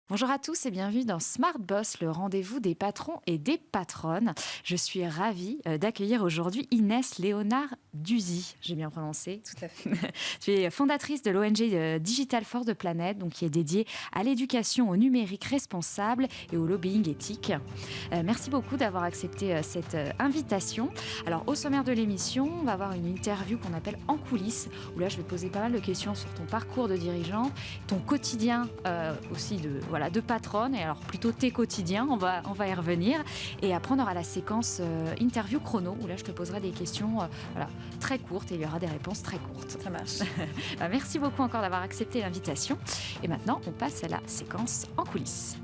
Bonjour à tous et bienvenue dans Smart Boss, le rendez-vous des patrons et des patronnes. Je suis ravie d'accueillir aujourd'hui Inès Léonard Duzy. J'ai bien prononcé. Tout à fait. Tu es fondatrice de l'ONG Digital for the Planet, donc qui est dédiée à l'éducation au numérique responsable et au lobbying éthique. Merci beaucoup d'avoir accepté cette invitation. Alors, au sommaire de l'émission, on va avoir une interview qu'on appelle En coulisses, où là, je vais poser pas mal de questions sur ton parcours de dirigeant, ton quotidien aussi de patronne, et alors plutôt tes quotidiens, on va y revenir. Et après, on aura la séquence interview chrono, où là, je te poserai des questions très courtes et il y aura des réponses très courtes. Ça marche. Merci beaucoup encore d'avoir accepté l'invitation. Et maintenant, on passe à la séquence En coulisses.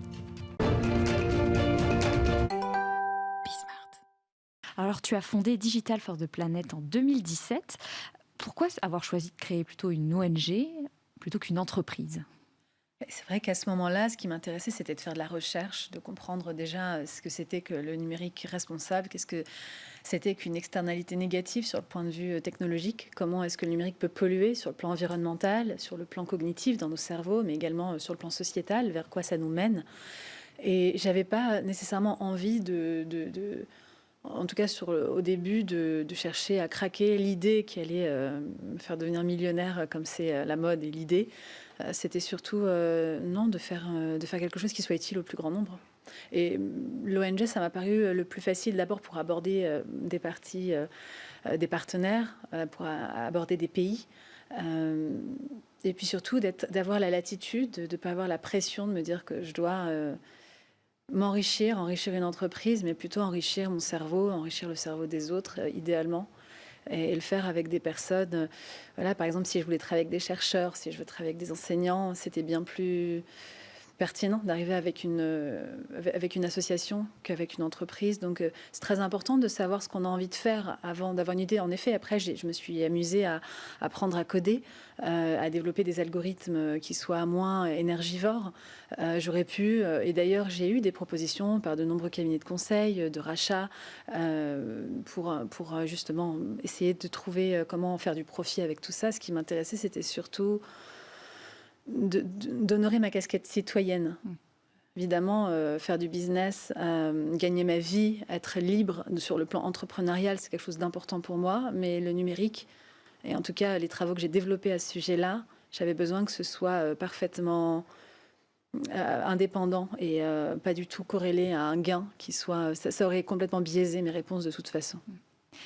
Alors, tu as fondé Digital for the Planet en 2017. Pourquoi avoir choisi de créer plutôt une ONG plutôt qu'une entreprise ? C'est vrai qu'à ce moment-là, ce qui m'intéressait, c'était de faire de la recherche, de comprendre déjà ce que c'était que le numérique responsable, qu'est-ce que c'était qu'une externalité négative sur le point de vue technologique, comment est-ce que le numérique peut polluer sur le plan environnemental, sur le plan cognitif dans nos cerveaux, mais également sur le plan sociétal, vers quoi ça nous mène. Et j'avais pas nécessairement envie en tout cas au début, de chercher à craquer l'idée qui allait me faire devenir millionnaire, comme c'est la mode et l'idée. C'était surtout de faire quelque chose qui soit utile au plus grand nombre. Et l'ONG, ça m'a paru le plus facile d'abord pour aborder des parties, des partenaires, pour aborder des pays. Et puis surtout d'avoir la latitude, de ne pas avoir la pression de me dire que je dois enrichir une entreprise, mais plutôt enrichir mon cerveau, enrichir le cerveau des autres, idéalement. Et le faire avec des personnes. Par exemple, si je voulais travailler avec des chercheurs, si je veux travailler avec des enseignants, c'était bien plus pertinent d'arriver avec une association qu'avec une entreprise. Donc, c'est très important de savoir ce qu'on a envie de faire avant d'avoir une idée. En effet, après, je me suis amusée à apprendre à coder, à développer des algorithmes qui soient moins énergivores. J'aurais pu, et d'ailleurs, j'ai eu des propositions par de nombreux cabinets de conseil, de rachat, pour justement essayer de trouver comment faire du profit avec tout ça. Ce qui m'intéressait, c'était surtout d'honorer ma casquette citoyenne. Évidemment, faire du business, gagner ma vie, être libre sur le plan entrepreneurial, c'est quelque chose d'important pour moi. Mais le numérique, et en tout cas les travaux que j'ai développés à ce sujet-là, j'avais besoin que ce soit parfaitement indépendant et pas du tout corrélé à un gain qui soit... Ça aurait complètement biaisé mes réponses de toute façon.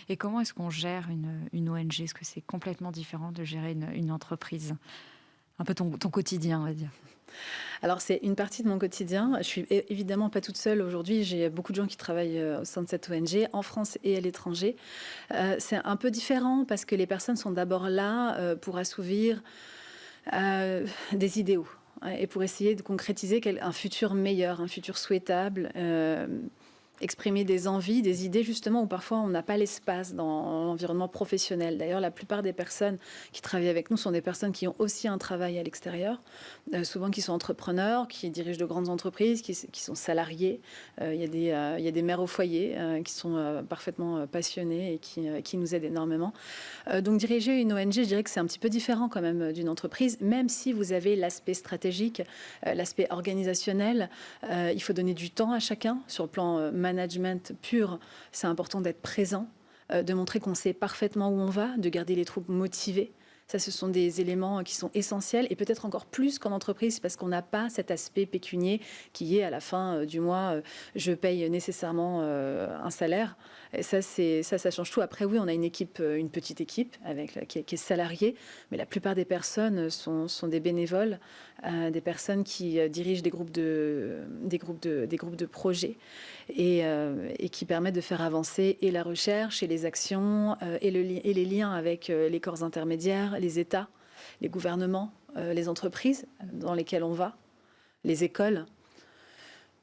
Et comment est-ce qu'on gère une ONG ? Est-ce que c'est complètement différent de gérer une entreprise ? Un peu ton quotidien, on va dire. Alors, c'est une partie de mon quotidien. Je suis évidemment pas toute seule aujourd'hui. J'ai beaucoup de gens qui travaillent au sein de cette ONG, en France et à l'étranger. C'est un peu différent parce que les personnes sont d'abord là pour assouvir des idéaux et pour essayer de concrétiser un futur meilleur, un futur souhaitable. Exprimer des envies, des idées, justement, où parfois on n'a pas l'espace dans l'environnement professionnel. D'ailleurs, la plupart des personnes qui travaillent avec nous sont des personnes qui ont aussi un travail à l'extérieur, souvent qui sont entrepreneurs, qui dirigent de grandes entreprises, qui sont salariés. Il y a des mères au foyer qui sont parfaitement passionnées et qui nous aident énormément. Donc, diriger une ONG, je dirais que c'est un petit peu différent quand même d'une entreprise, même si vous avez l'aspect stratégique, l'aspect organisationnel. Il faut donner du temps à chacun sur le plan management pur. C'est important d'être présent, de montrer qu'on sait parfaitement où on va, de garder les troupes motivées. Ça, ce sont des éléments qui sont essentiels et peut-être encore plus qu'en entreprise parce qu'on n'a pas cet aspect pécunier qui est à la fin du mois, je paye nécessairement un salaire. Et ça change tout. Après, oui, on a une équipe, une petite équipe qui est salariée, mais la plupart des personnes sont des bénévoles, des personnes qui dirigent des groupes de projets et qui permettent de faire avancer et la recherche et les actions et les liens avec les corps intermédiaires, les États, les gouvernements, les entreprises dans lesquelles on va, les écoles.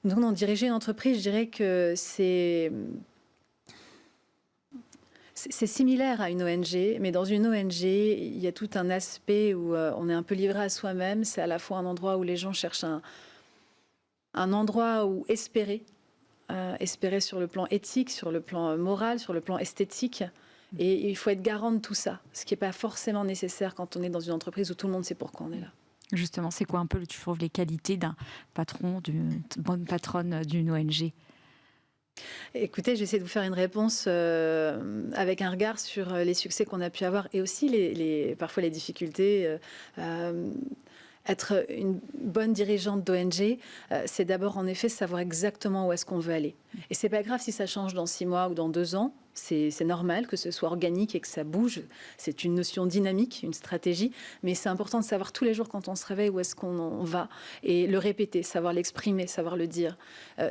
Donc, non, diriger une entreprise, je dirais que c'est similaire à une ONG, mais dans une ONG, il y a tout un aspect où on est un peu livré à soi-même. C'est à la fois un endroit où les gens cherchent un endroit où espérer sur le plan éthique, sur le plan moral, sur le plan esthétique. Et il faut être garant de tout ça, ce qui n'est pas forcément nécessaire quand on est dans une entreprise où tout le monde sait pourquoi on est là. Justement, c'est quoi un peu, tu trouves, les qualités d'un patron, d'une bonne patronne d'une ONG? Écoutez, j'essaie de vous faire une réponse avec un regard sur les succès qu'on a pu avoir et aussi parfois les difficultés. Être une bonne dirigeante d'ONG, c'est d'abord en effet savoir exactement où est-ce qu'on veut aller. Et c'est pas grave si ça change dans 6 mois ou dans 2 ans. C'est normal que ce soit organique et que ça bouge. C'est une notion dynamique, une stratégie. Mais c'est important de savoir tous les jours quand on se réveille où est-ce qu'on va et le répéter, savoir l'exprimer, savoir le dire.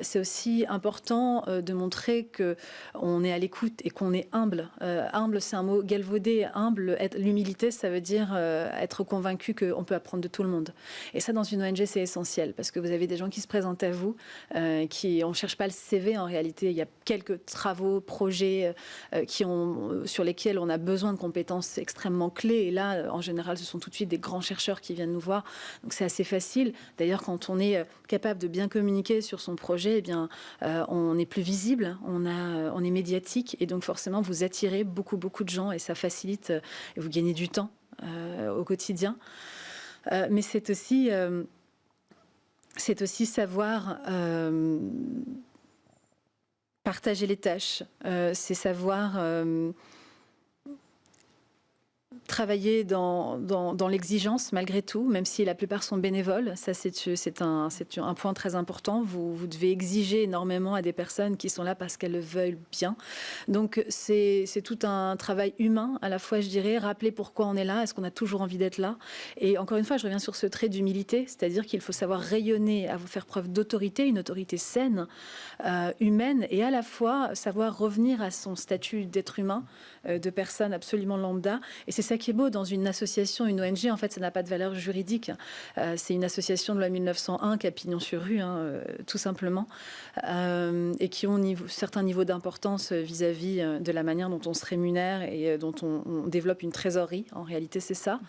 C'est aussi important de montrer qu'on est à l'écoute et qu'on est humble. Humble, c'est un mot galvaudé. Humble, l'humilité, ça veut dire être convaincu qu'on peut apprendre de tout le monde. Et ça, dans une ONG, c'est essentiel parce que vous avez des gens qui se présentent à vous, on ne cherche pas le CV en réalité. Il y a quelques travaux, projets sur lesquels on a besoin de compétences extrêmement clés. Et là, en général, ce sont tout de suite des grands chercheurs qui viennent nous voir. Donc c'est assez facile. D'ailleurs, quand on est capable de bien communiquer sur son projet, eh bien, on est plus visible, on est médiatique. Et donc forcément, vous attirez beaucoup de gens et ça facilite et vous gagnez du temps au quotidien. Mais c'est aussi savoir partager les tâches, c'est savoir travailler dans l'exigence malgré tout, même si la plupart sont bénévoles. Ça, c'est un point très important. Vous devez exiger énormément à des personnes qui sont là parce qu'elles le veulent bien. Donc, c'est tout un travail humain, à la fois, je dirais, rappeler pourquoi on est là, est-ce qu'on a toujours envie d'être là. Et encore une fois, je reviens sur ce trait d'humilité, c'est-à-dire qu'il faut savoir rayonner, faire preuve d'autorité, une autorité saine, humaine, et à la fois savoir revenir à son statut d'être humain, de personne absolument lambda. Et c'est ça qui est beau dans une association, une ONG. En fait, ça n'a pas de valeur juridique. C'est une association de loi 1901 qui a pignon sur rue, tout simplement, et qui ont certains niveaux d'importance vis-à-vis de la manière dont on se rémunère et dont on développe une trésorerie. En réalité, c'est ça.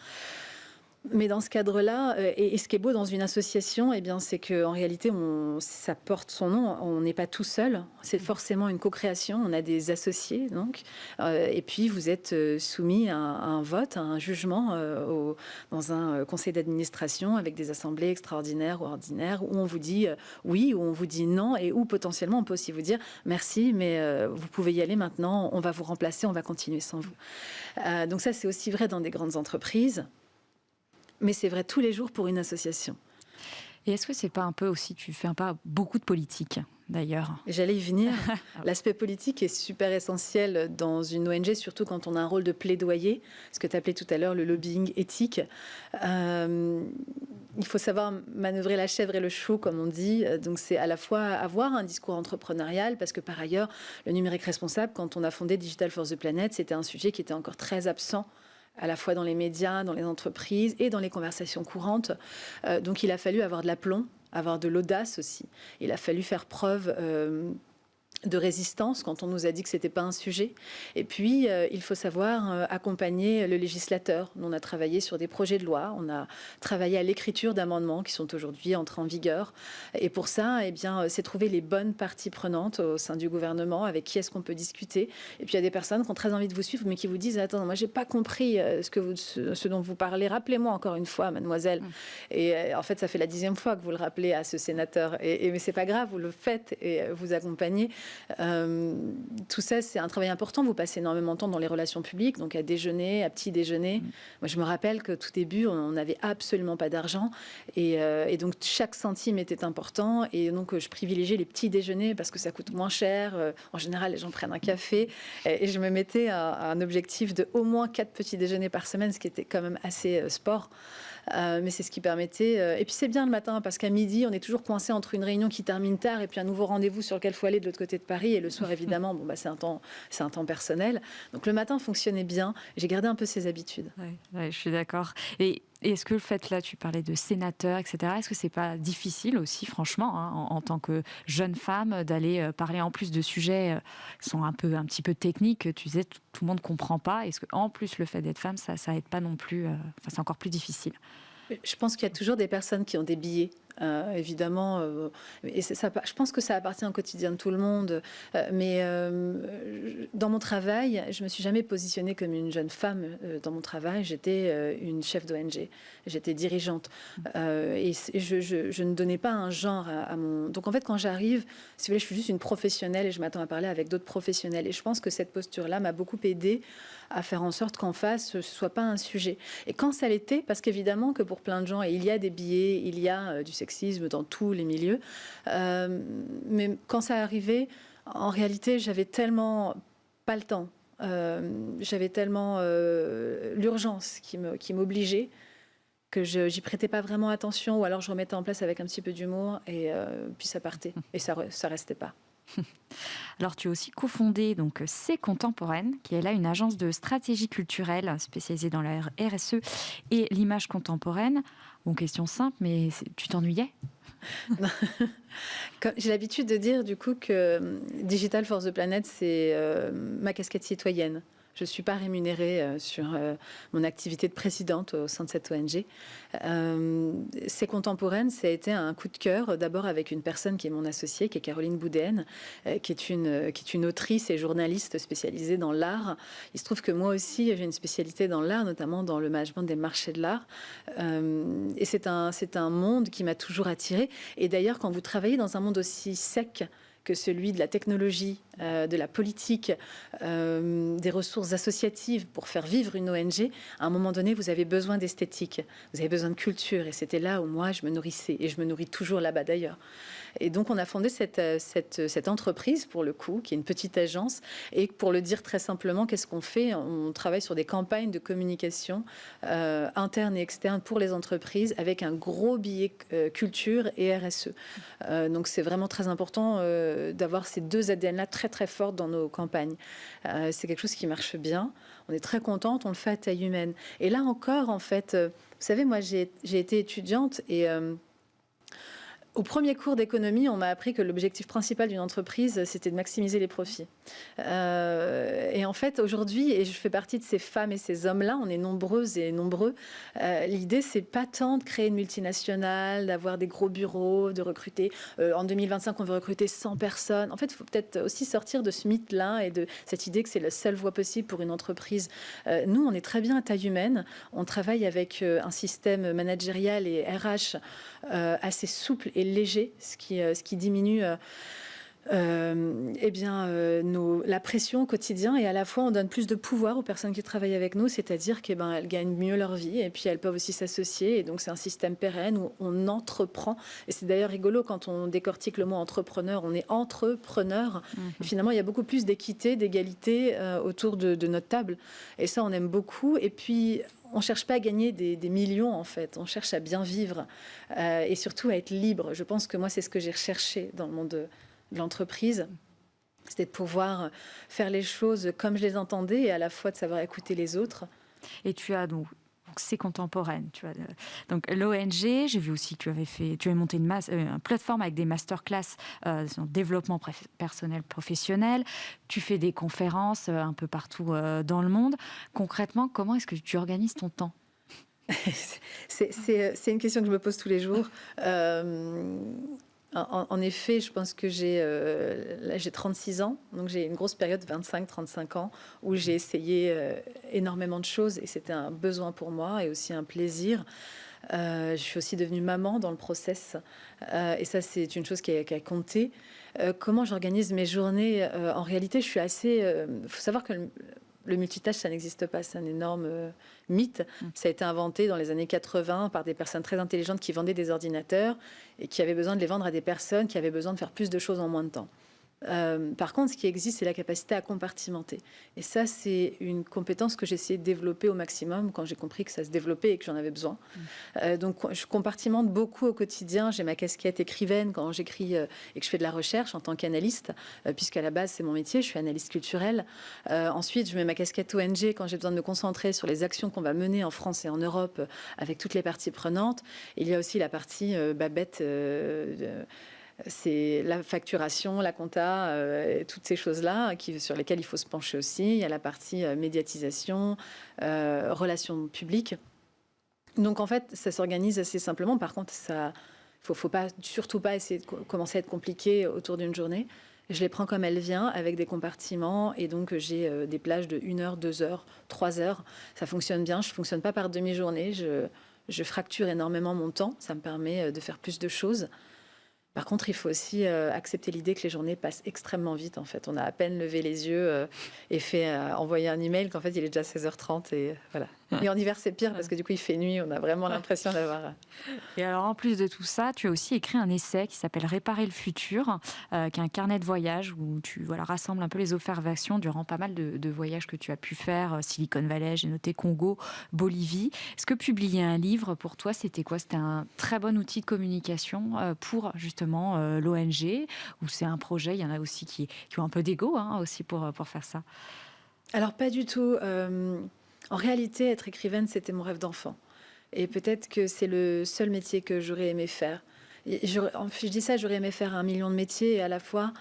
Mais dans ce cadre-là, et ce qui est beau dans une association, eh bien, c'est qu'en réalité, ça porte son nom. On n'est pas tout seul. C'est forcément une co-création. On a des associés, donc. Et puis, vous êtes soumis à un vote, à un jugement dans un conseil d'administration avec des assemblées extraordinaires ou ordinaires où on vous dit oui, ou on vous dit non, et où potentiellement, on peut aussi vous dire merci, mais vous pouvez y aller maintenant. On va vous remplacer, on va continuer sans vous. Donc ça, c'est aussi vrai dans des grandes entreprises. Mais c'est vrai tous les jours pour une association. Et est-ce que c'est pas un peu aussi, tu fais pas beaucoup de politique d'ailleurs? J'allais y venir. L'aspect politique est super essentiel dans une ONG, surtout quand on a un rôle de plaidoyer, ce que tu appelais tout à l'heure le lobbying éthique. Il faut savoir manœuvrer la chèvre et le chou, comme on dit. Donc c'est à la fois avoir un discours entrepreneurial, parce que par ailleurs, le numérique responsable, quand on a fondé Digital for the Planet, c'était un sujet qui était encore très absent à la fois dans les médias, dans les entreprises et dans les conversations courantes. Donc il a fallu avoir de l'aplomb, avoir de l'audace aussi. Il a fallu faire preuve de résistance quand on nous a dit que ce n'était pas un sujet. Et puis, il faut savoir accompagner le législateur. On a travaillé sur des projets de loi, on a travaillé à l'écriture d'amendements qui sont aujourd'hui entrés en vigueur. Et pour ça, eh bien, c'est trouver les bonnes parties prenantes au sein du gouvernement, avec qui est-ce qu'on peut discuter. Et puis, il y a des personnes qui ont très envie de vous suivre, mais qui vous disent « Attends, moi, je n'ai pas compris ce dont vous parlez. Rappelez-moi encore une fois, mademoiselle. » Et en fait, ça fait la 10e fois que vous le rappelez à ce sénateur. Mais ce n'est pas grave, vous le faites et vous accompagnez. Tout ça, c'est un travail important. Vous passez énormément de temps dans les relations publiques, donc à déjeuner, à petit déjeuner. Moi, je me rappelle que tout début, on n'avait absolument pas d'argent. Et donc, chaque centime était important. Et donc, je privilégiais les petits déjeuners parce que ça coûte moins cher. En général, les gens prennent un café. Et je me mettais un objectif de au moins 4 petits déjeuners par semaine, ce qui était quand même assez sport. Mais c'est ce qui permettait. Et puis c'est bien le matin parce qu'à midi, on est toujours coincé entre une réunion qui termine tard et puis un nouveau rendez-vous sur lequel il faut aller de l'autre côté de Paris. Et le soir, évidemment, c'est un temps personnel. Donc le matin fonctionnait bien. J'ai gardé un peu ces habitudes. Ouais, je suis d'accord. Et est-ce que le fait, là, tu parlais de sénateur, etc., est-ce que c'est pas difficile aussi, franchement, en tant que jeune femme, d'aller parler en plus de sujets qui sont un petit peu techniques, tu disais, tout le monde ne comprend pas. Est-ce qu'en plus, le fait d'être femme, ça aide pas non plus, c'est encore plus difficile? Je pense qu'il y a toujours des personnes qui ont des biais évidemment. Et ça, je pense que ça appartient au quotidien de tout le monde. Mais dans mon travail, je me suis jamais positionnée comme une jeune femme dans mon travail. J'étais une chef d'ONG. J'étais dirigeante. Et je ne donnais pas un genre à mon... Donc en fait, quand j'arrive, si vous voulez, je suis juste une professionnelle et je m'attends à parler avec d'autres professionnels. Et je pense que cette posture-là m'a beaucoup aidée à faire en sorte qu'en face, ce ne soit pas un sujet. Et quand ça l'était, parce qu'évidemment que pour plein de gens, et il y a des biais, il y a du sexisme dans tous les milieux, mais quand ça arrivait, en réalité, j'avais tellement pas le temps, j'avais tellement l'urgence qui m'obligeait que j'y prêtais pas vraiment attention, ou alors je remettais en place avec un petit peu d'humour, et puis ça partait, et ça restait pas. Alors, tu as aussi cofondé donc C'est Contemporaine, qui est là une agence de stratégie culturelle spécialisée dans la RSE et l'image contemporaine. Bon, question simple, mais tu t'ennuyais? J'ai l'habitude de dire du coup que Digital for the Planet, c'est ma casquette citoyenne. Je ne suis pas rémunérée sur mon activité de présidente au sein de cette ONG. C'est Contemporaine, ça a été un coup de cœur, d'abord avec une personne qui est mon associée, qui est Caroline Boudéenne, qui est une autrice et journaliste spécialisée dans l'art. Il se trouve que moi aussi, j'ai une spécialité dans l'art, notamment dans le management des marchés de l'art. Et c'est un monde qui m'a toujours attirée. Et d'ailleurs, quand vous travaillez dans un monde aussi sec que celui de la technologie, de la politique, des ressources associatives pour faire vivre une ONG, à un moment donné, vous avez besoin d'esthétique, vous avez besoin de culture. Et c'était là où moi, je me nourrissais. Et je me nourris toujours là-bas d'ailleurs. Et donc, on a fondé cette entreprise, pour le coup, qui est une petite agence. Et pour le dire très simplement, qu'est-ce qu'on fait? On travaille sur des campagnes de communication interne et externe pour les entreprises, avec un gros billet culture et RSE. Donc, c'est vraiment très important d'avoir ces deux ADN-là très, très fortes dans nos campagnes. C'est quelque chose qui marche bien. On est très contente, on le fait à taille humaine. Et là encore, en fait, vous savez, moi, j'ai été étudiante et... au premier cours d'économie, on m'a appris que l'objectif principal d'une entreprise, c'était de maximiser les profits. Et en fait, aujourd'hui, et je fais partie de ces femmes et ces hommes-là, on est nombreuses et nombreux, l'idée, c'est pas tant de créer une multinationale, d'avoir des gros bureaux, de recruter. En 2025, on veut recruter 100 personnes. En fait, il faut peut-être aussi sortir de ce mythe-là et de cette idée que c'est la seule voie possible pour une entreprise. Nous, on est très bien à taille humaine. On travaille avec un système managérial et RH assez souple et léger, ce qui diminue la pression au quotidien, et à la fois on donne plus de pouvoir aux personnes qui travaillent avec nous, c'est-à-dire qu'elles gagnent mieux leur vie et puis elles peuvent aussi s'associer, et donc c'est un système pérenne où on entreprend. Et c'est d'ailleurs rigolo quand on décortique le mot entrepreneur, on est entrepreneur. Et finalement il y a beaucoup plus d'équité, d'égalité autour de notre table, et ça on aime beaucoup. Et puis on ne cherche pas à gagner des millions, en fait. On cherche à bien vivre et surtout à être libre. Je pense que moi, c'est ce que j'ai recherché dans le monde de l'entreprise. C'était de pouvoir faire les choses comme je les entendais et à la fois de savoir écouter les autres. Et tu as donc C'est Contemporaine. Donc l'ONG, j'ai vu aussi que tu avais monté une plateforme avec des masterclass sur développement personnel, professionnel. Tu fais des conférences un peu partout dans le monde. Concrètement, comment est-ce que tu organises ton temps? C'est une question que je me pose tous les jours. En effet, je pense que là, j'ai 36 ans, donc j'ai une grosse période, 25-35 ans, où j'ai essayé énormément de choses, et c'était un besoin pour moi et aussi un plaisir. Je suis aussi devenue maman dans le process, et ça, c'est une chose qui a compté. Comment j'organise mes journées? En réalité, je suis assez... faut savoir que le multitâche, ça n'existe pas, c'est un énorme mythe. Ça a été inventé dans les années 80 par des personnes très intelligentes qui vendaient des ordinateurs et qui avaient besoin de les vendre à des personnes qui avaient besoin de faire plus de choses en moins de temps. Par contre, ce qui existe, c'est la capacité à compartimenter. Et ça, c'est une compétence que j'ai essayé de développer au maximum quand j'ai compris que ça se développait et que j'en avais besoin. Donc, je compartimente beaucoup au quotidien. J'ai ma casquette écrivaine quand j'écris et que je fais de la recherche en tant qu'analyste, puisqu'à la base, c'est mon métier. Je suis analyste culturelle. Ensuite, je mets ma casquette ONG quand j'ai besoin de me concentrer sur les actions qu'on va mener en France et en Europe avec toutes les parties prenantes. Il y a aussi la partie Babette... c'est la facturation, la compta, toutes ces choses-là sur lesquelles il faut se pencher aussi. Il y a la partie médiatisation, relations publiques. Donc en fait, ça s'organise assez simplement. Par contre, ça faut pas, surtout pas essayer de commencer à être compliqué autour d'une journée. Je les prends comme elle vient, avec des compartiments, et donc j'ai des plages de 1 heure, 2 heures, 3 heures. Ça fonctionne bien, je ne fonctionne pas par demi-journée, je fracture énormément mon temps, ça me permet de faire plus de choses. Par contre, il faut aussi accepter l'idée que les journées passent extrêmement vite. En fait, on a à peine levé les yeux et envoyé un email qu'en fait, il est déjà 16h30 et voilà. Et en hiver, c'est pire parce que du coup, il fait nuit. On a vraiment l'impression d'avoir. Et alors, en plus de tout ça, tu as aussi écrit un essai qui s'appelle Réparer le futur, qui est un carnet de voyage où tu rassembles un peu les observations durant pas mal de voyages que tu as pu faire. Silicon Valley, j'ai noté Congo, Bolivie. Est-ce que publier un livre, pour toi, c'était quoi? C'était un très bon outil de communication pour justement l'ONG, ou c'est un projet? Il y en a aussi qui ont un peu d'ego aussi pour faire ça. Alors, pas du tout. En réalité, être écrivaine, c'était mon rêve d'enfant. Et peut-être que c'est le seul métier que j'aurais aimé faire. Je dis ça, j'aurais aimé faire 1 million de métiers, et à la fois,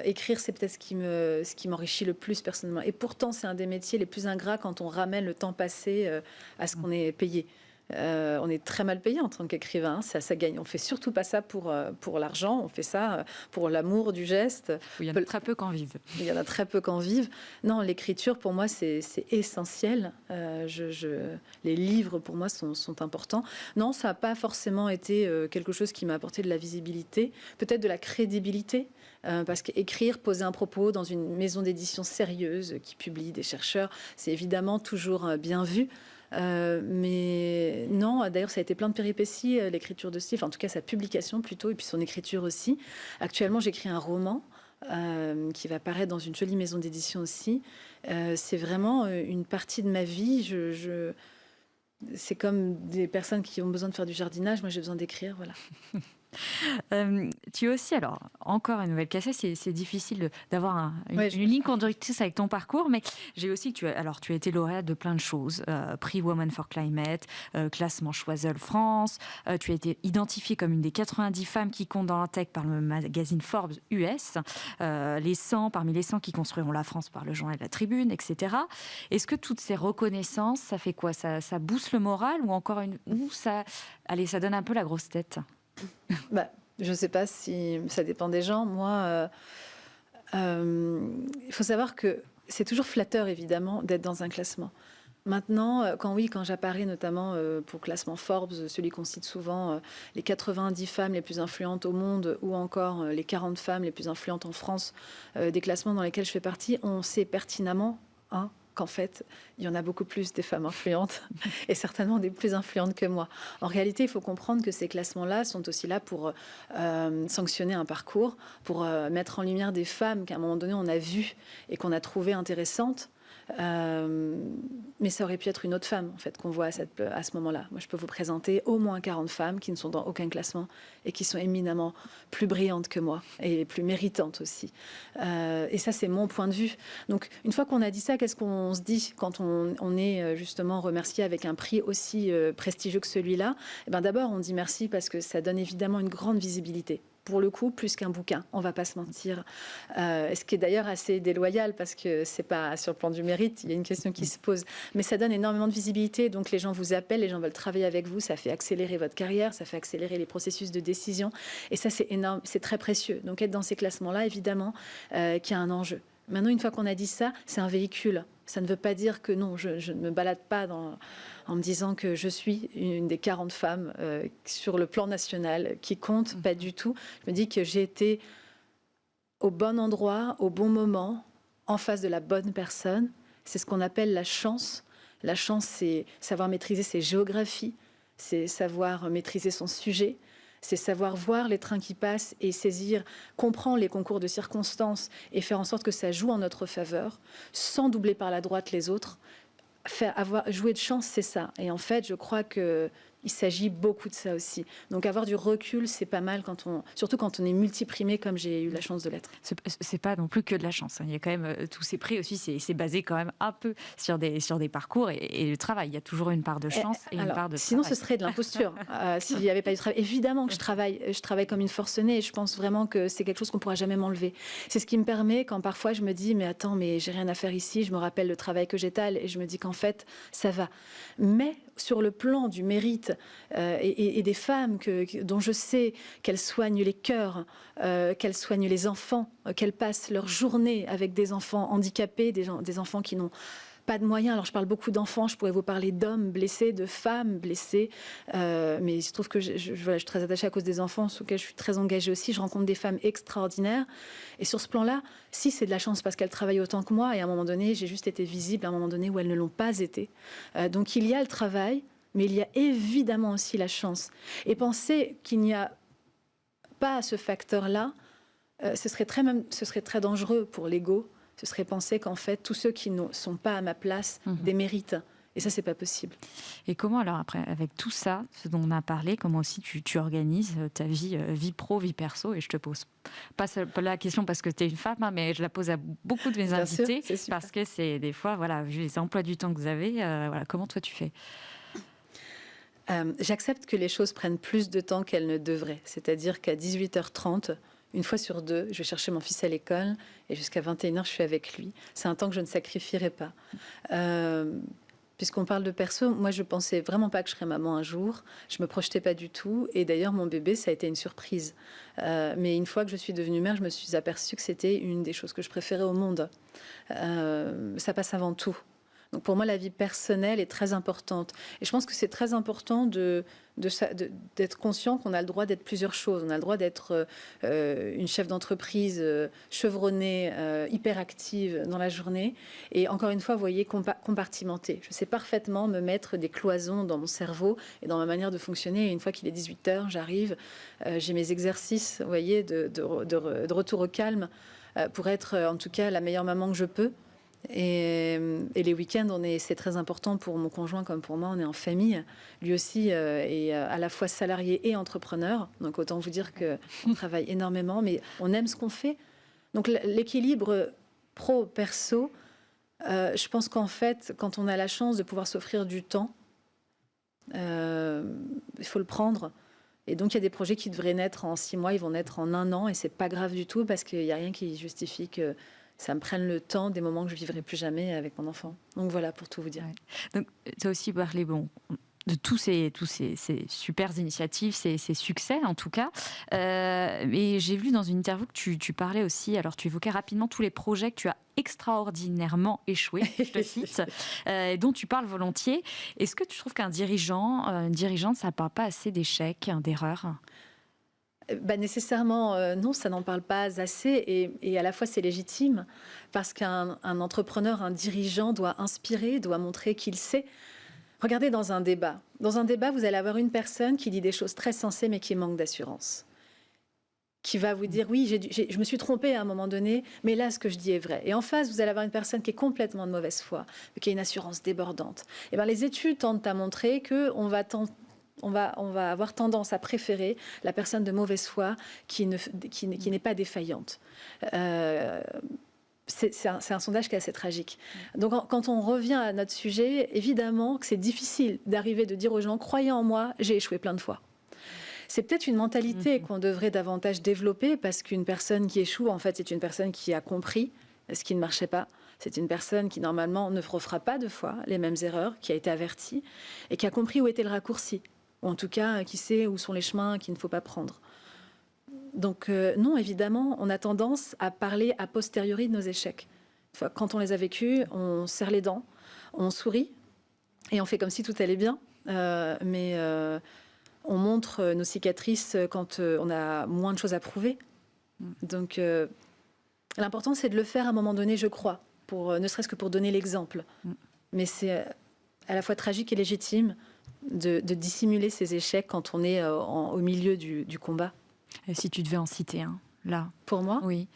écrire, c'est peut-être ce qui m'enrichit le plus personnellement. Et pourtant, c'est un des métiers les plus ingrats quand on ramène le temps passé à ce qu'on est payé. On est très mal payé en tant qu'écrivain, ça gagne. On fait surtout pas ça pour l'argent, on fait ça pour l'amour du geste. Il y en a très peu qui en vivent. Il y en a très peu qui en vivent. Non, l'écriture, pour moi, c'est essentiel. Les livres, pour moi, sont importants. Non, ça n'a pas forcément été quelque chose qui m'a apporté de la visibilité, peut-être de la crédibilité. Parce qu'écrire, poser un propos dans une maison d'édition sérieuse qui publie des chercheurs, c'est évidemment toujours bien vu. Mais non, d'ailleurs, ça a été plein de péripéties, l'écriture de Steve, en tout cas sa publication plutôt, et puis son écriture aussi. Actuellement, j'écris un roman qui va paraître dans une jolie maison d'édition aussi. C'est vraiment une partie de ma vie. C'est comme des personnes qui ont besoin de faire du jardinage. Moi, j'ai besoin d'écrire, voilà. Tu es aussi, alors, encore une nouvelle cassette, c'est difficile d'avoir une ligne conductrice avec ton parcours, mais j'ai aussi que tu as été lauréate de plein de choses. Prix Women for Climate, classement Choiseul France, tu as été identifiée comme une des 90 femmes qui comptent dans la tech par le magazine Forbes US, parmi les 100 qui construiront la France par le journal de la Tribune, etc. Est-ce que toutes ces reconnaissances, ça fait quoi? Ça booste le moral, ou ça donne un peu la grosse tête? Je ne sais pas si ça dépend des gens. Moi, il faut savoir que c'est toujours flatteur, évidemment, d'être dans un classement. Maintenant, quand j'apparais notamment pour le classement Forbes, celui qu'on cite souvent, les 90 femmes les plus influentes au monde, ou encore les 40 femmes les plus influentes en France, des classements dans lesquels je fais partie, on sait pertinemment qu'en fait, il y en a beaucoup plus des femmes influentes et certainement des plus influentes que moi. En réalité, il faut comprendre que ces classements-là sont aussi là pour sanctionner un parcours, pour mettre en lumière des femmes qu'à un moment donné, on a vues et qu'on a trouvées intéressantes. Mais ça aurait pu être une autre femme en fait qu'on voit à ce moment-là. Moi, je peux vous présenter au moins 40 femmes qui ne sont dans aucun classement et qui sont éminemment plus brillantes que moi et plus méritantes aussi. Et ça, c'est mon point de vue. Donc, une fois qu'on a dit ça, qu'est-ce qu'on se dit quand on est justement remercié avec un prix aussi prestigieux que celui-là? D'abord, on dit merci parce que ça donne évidemment une grande visibilité. Pour le coup, plus qu'un bouquin, on ne va pas se mentir. Ce qui est d'ailleurs assez déloyal parce que c'est pas sur le plan du mérite, il y a une question qui se pose. Mais ça donne énormément de visibilité, donc les gens vous appellent, les gens veulent travailler avec vous, ça fait accélérer votre carrière, ça fait accélérer les processus de décision. Et ça, c'est énorme, c'est très précieux. Donc être dans ces classements-là, évidemment, qu'il y a un enjeu. Maintenant, une fois qu'on a dit ça, c'est un véhicule. Ça ne veut pas dire que non, je ne me balade pas en me disant que je suis une des 40 femmes sur le plan national qui compte, pas du tout. Je me dis que j'ai été au bon endroit, au bon moment, en face de la bonne personne. C'est ce qu'on appelle la chance. La chance, c'est savoir maîtriser ses géographies, c'est savoir maîtriser son sujet, c'est savoir voir les trains qui passent et comprendre les concours de circonstances et faire en sorte que ça joue en notre faveur, sans doubler par la droite les autres. Jouer de chance, c'est ça. Et en fait, je crois qu'il s'agit beaucoup de ça aussi. Donc avoir du recul, c'est pas mal, surtout quand on est multiprimé comme j'ai eu la chance de l'être. C'est pas non plus que de la chance. Il y a quand même tous ces prix aussi, c'est basé quand même un peu sur des parcours et le travail. Il y a toujours une part de chance et une part de sinon, travail. Ce serait de l'imposture. S'il n'y avait pas du travail. Évidemment que je travaille comme une forcenée et je pense vraiment que c'est quelque chose qu'on ne pourra jamais m'enlever. C'est ce qui me permet, quand parfois je me dis, mais attends, mais j'ai rien à faire ici, je me rappelle le travail que j'étale et je me dis qu'en fait, ça va. Mais sur le plan du mérite et des femmes dont je sais qu'elles soignent les cœurs, qu'elles soignent les enfants, qu'elles passent leur journée avec des enfants handicapés, des enfants qui n'ont pas de moyens. Alors, je parle beaucoup d'enfants, je pourrais vous parler d'hommes blessés, de femmes blessées, mais il se trouve que je suis très attachée à cause des enfants, sur lesquels je suis très engagée aussi. Je rencontre des femmes extraordinaires. Et sur ce plan-là, si c'est de la chance parce qu'elles travaillent autant que moi, et à un moment donné, j'ai juste été visible à un moment donné où elles ne l'ont pas été. Donc, il y a le travail, mais il y a évidemment aussi la chance. Et penser qu'il n'y a pas ce facteur-là, ce serait très dangereux pour l'ego. Ce serait penser qu'en fait, tous ceux qui ne sont pas à ma place déméritent. Et ça, c'est pas possible. Et comment, alors, après, avec tout ça, ce dont on a parlé, comment aussi tu organises ta vie, vie pro, vie perso? Et je te pose pas la question parce que tu es une femme, hein, mais je la pose à beaucoup de mes Bien invités. sûr, parce que c'est des fois, voilà, vu les emplois du temps que vous avez, voilà, comment toi tu fais? J'accepte que les choses prennent plus de temps qu'elles ne devraient. C'est-à-dire qu'à 18h30, une fois sur deux, je vais chercher mon fils à l'école et jusqu'à 21h, je suis avec lui. C'est un temps que je ne sacrifierai pas. Puisqu'on parle de perso, moi, je pensais vraiment pas que je serais maman un jour. Je me projetais pas du tout. Et d'ailleurs, mon bébé, ça a été une surprise. Mais une fois que je suis devenue mère, je me suis aperçue que c'était une des choses que je préférais au monde. Ça passe avant tout. Donc pour moi, la vie personnelle est très importante. Et je pense que c'est très important d'être conscient qu'on a le droit d'être plusieurs choses. On a le droit d'être une chef d'entreprise chevronnée, hyperactive dans la journée. Et encore une fois, vous voyez, compartimentée. Je sais parfaitement me mettre des cloisons dans mon cerveau et dans ma manière de fonctionner. Et une fois qu'il est 18h, j'arrive, j'ai mes exercices, vous voyez, de retour au calme pour être en tout cas la meilleure maman que je peux. Et les week-ends, c'est très important pour mon conjoint comme pour moi, on est en famille. Lui aussi est à la fois salarié et entrepreneur. Donc autant vous dire qu'on travaille énormément, mais on aime ce qu'on fait. Donc l'équilibre pro-perso, je pense qu'en fait, quand on a la chance de pouvoir s'offrir du temps, il faut le prendre. Et donc il y a des projets qui devraient naître en 6 mois, ils vont naître en 1 an, et c'est pas grave du tout parce qu'il n'y a rien qui justifie que ça me prenne le temps des moments que je vivrai plus jamais avec mon enfant. Donc voilà, pour tout vous dire. Ouais. Donc tu as aussi parlé de tous ces super initiatives, ces succès en tout cas. Et j'ai vu dans une interview que tu parlais aussi, alors tu évoquais rapidement tous les projets que tu as extraordinairement échoué, je te cite, dont tu parles volontiers. Est-ce que tu trouves qu'un dirigeant, une dirigeante, ça ne parle pas assez d'échecs, d'erreurs ? Nécessairement, non, ça n'en parle pas assez et à la fois c'est légitime parce qu'un entrepreneur, un dirigeant doit inspirer, doit montrer qu'il sait. Regardez dans un débat. Dans un débat, vous allez avoir une personne qui dit des choses très sensées mais qui manque d'assurance. Qui va vous dire, oui, je me suis trompée à un moment donné, mais là, ce que je dis est vrai. Et en face, vous allez avoir une personne qui est complètement de mauvaise foi, qui a une assurance débordante. Et bien, les études tentent à montrer qu'on va on va avoir tendance à préférer la personne de mauvaise foi qui n'est pas défaillante. C'est un sondage qui est assez tragique. Donc, quand on revient à notre sujet, évidemment que c'est difficile d'arriver de dire aux gens « Croyez en moi, j'ai échoué plein de fois ». C'est peut-être une mentalité qu'on devrait davantage développer parce qu'une personne qui échoue, en fait, c'est une personne qui a compris ce qui ne marchait pas. C'est une personne qui, normalement, ne refera pas 2 fois les mêmes erreurs, qui a été avertie et qui a compris où était le raccourci. Ou en tout cas, qui sait où sont les chemins qu'il ne faut pas prendre. Donc non, évidemment, on a tendance à parler a posteriori de nos échecs. Enfin, quand on les a vécus, on serre les dents, on sourit et on fait comme si tout allait bien. Mais on montre nos cicatrices quand on a moins de choses à prouver. Donc l'important, c'est de le faire à un moment donné, je crois, ne serait-ce que pour donner l'exemple. Mais c'est à la fois tragique et légitime de dissimuler ces échecs quand on est au milieu du combat. Et si tu devais en citer un, là. Pour moi ? Oui.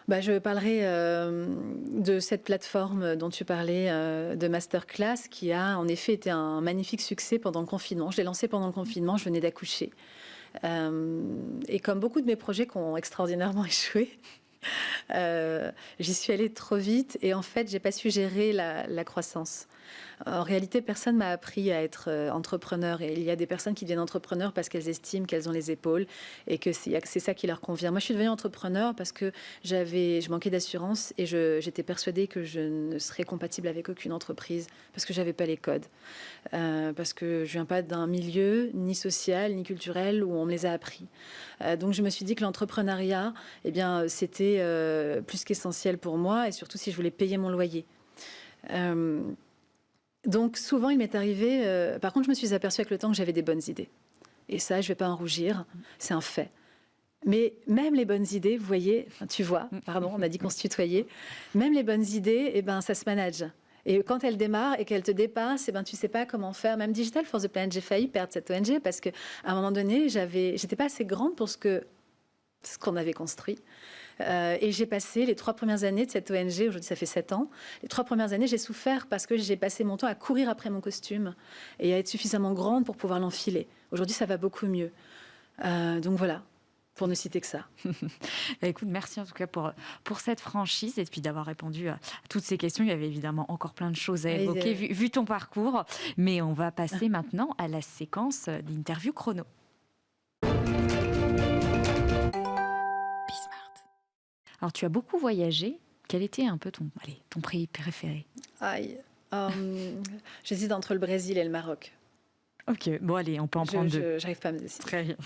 Je parlerai de cette plateforme dont tu parlais, de Masterclass, qui a en effet été un magnifique succès pendant le confinement. Je l'ai lancé pendant le confinement, je venais d'accoucher. Et comme beaucoup de mes projets qui ont extraordinairement échoué, J'y suis allée trop vite et en fait, j'ai pas su gérer la croissance. En réalité, personne m'a appris à être entrepreneur. Et il y a des personnes qui deviennent entrepreneurs parce qu'elles estiment qu'elles ont les épaules et que c'est ça qui leur convient. Moi, je suis devenue entrepreneur parce que je manquais d'assurance et j'étais persuadée que je ne serais compatible avec aucune entreprise parce que j'avais pas les codes. Parce que je viens pas d'un milieu ni social ni culturel où on me les a appris. Donc, je me suis dit que l'entrepreneuriat, eh bien, c'était plus qu'essentiel pour moi et surtout si je voulais payer mon loyer. Donc souvent, il m'est arrivé... par contre, je me suis aperçue avec le temps que j'avais des bonnes idées. Et ça, je ne vais pas en rougir, c'est un fait. Mais même les bonnes idées, vous voyez, enfin, tu vois, pardon, on a dit qu'on se tutoyait, même les bonnes idées, eh ben, ça se manage. Et quand elles démarrent et qu'elles te dépassent, eh ben, tu ne sais pas comment faire. Même Digital for the Planet, j'ai failli perdre cette ONG parce qu'à un moment donné, j'étais pas assez grande pour ce qu'on avait construit. Et j'ai passé les 3 premières années de cette ONG, aujourd'hui ça fait 7 ans, les 3 premières années j'ai souffert parce que j'ai passé mon temps à courir après mon costume et à être suffisamment grande pour pouvoir l'enfiler. Aujourd'hui ça va beaucoup mieux. Donc voilà, pour ne citer que ça. Écoute, merci en tout cas pour cette franchise et puis d'avoir répondu à toutes ces questions. Il y avait évidemment encore plein de choses à évoquer vu ton parcours, mais on va passer maintenant à la séquence d'interview chrono. Alors, tu as beaucoup voyagé. Quel était un peu ton pays préféré? J'hésite entre le Brésil et le Maroc. Ok, bon allez, on peut en prendre deux. J'arrive pas à me décider. Très bien.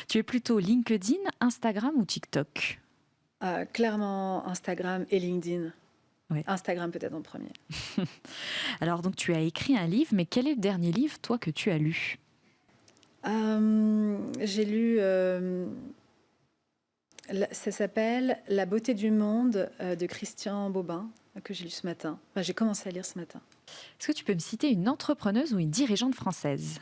Tu es plutôt LinkedIn, Instagram ou TikTok? Clairement, Instagram et LinkedIn. Ouais. Instagram peut-être en premier. Alors, donc, tu as écrit un livre, mais quel est le dernier livre, toi, que tu as lu? J'ai lu... ça s'appelle La beauté du monde de Christian Bobin, que j'ai lu ce matin. Enfin, j'ai commencé à lire ce matin. Est-ce que tu peux me citer une entrepreneuse ou une dirigeante française?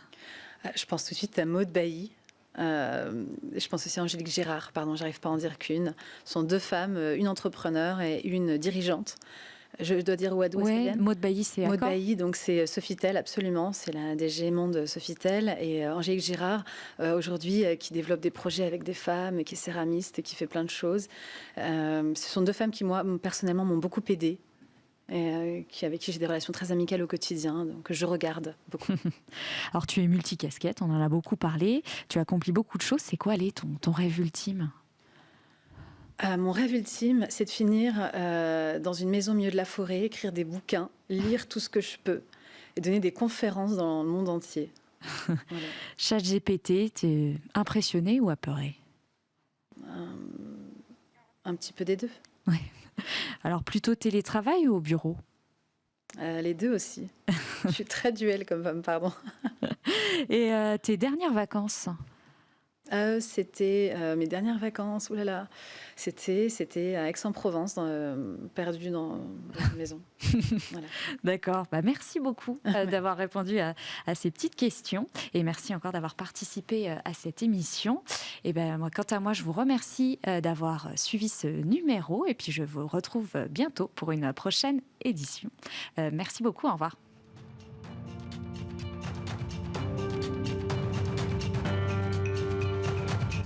Je pense tout de suite à Maud Bailly. Je pense aussi à Angélique Girard, pardon, j'arrive pas à en dire qu'une. Ce sont 2 femmes, une entrepreneure et une dirigeante. Je dois dire d'où est-ce qu'elle vient. Maud Bailly, c'est Maud Bailly, donc c'est Sofitel, absolument. C'est la DG Monde Sofitel. Et Angélique Girard, aujourd'hui, qui développe des projets avec des femmes, qui est céramiste, qui fait plein de choses. Ce sont 2 femmes qui, moi, personnellement, m'ont beaucoup aidée. Et avec qui j'ai des relations très amicales au quotidien, donc je regarde beaucoup. Alors, tu es multicasquette, on en a beaucoup parlé. Tu accomplis beaucoup de choses. C'est quoi, ton rêve ultime? Mon rêve ultime, c'est de finir dans une maison au milieu de la forêt, écrire des bouquins, lire tout ce que je peux et donner des conférences dans le monde entier. Voilà. ChatGPT, t'es impressionné ou apeuré? Un petit peu des deux. Ouais. Alors, plutôt télétravail ou au bureau? Les deux aussi. Je suis très duel comme femme, pardon. Et tes dernières vacances? C'était mes dernières vacances. Ouh là là, c'était à Aix-en-Provence, perdu dans une maison. Voilà. D'accord. Merci beaucoup d'avoir répondu à ces petites questions et merci encore d'avoir participé à cette émission. Et quant à moi, je vous remercie d'avoir suivi ce numéro et puis je vous retrouve bientôt pour une prochaine édition. Merci beaucoup. Au revoir.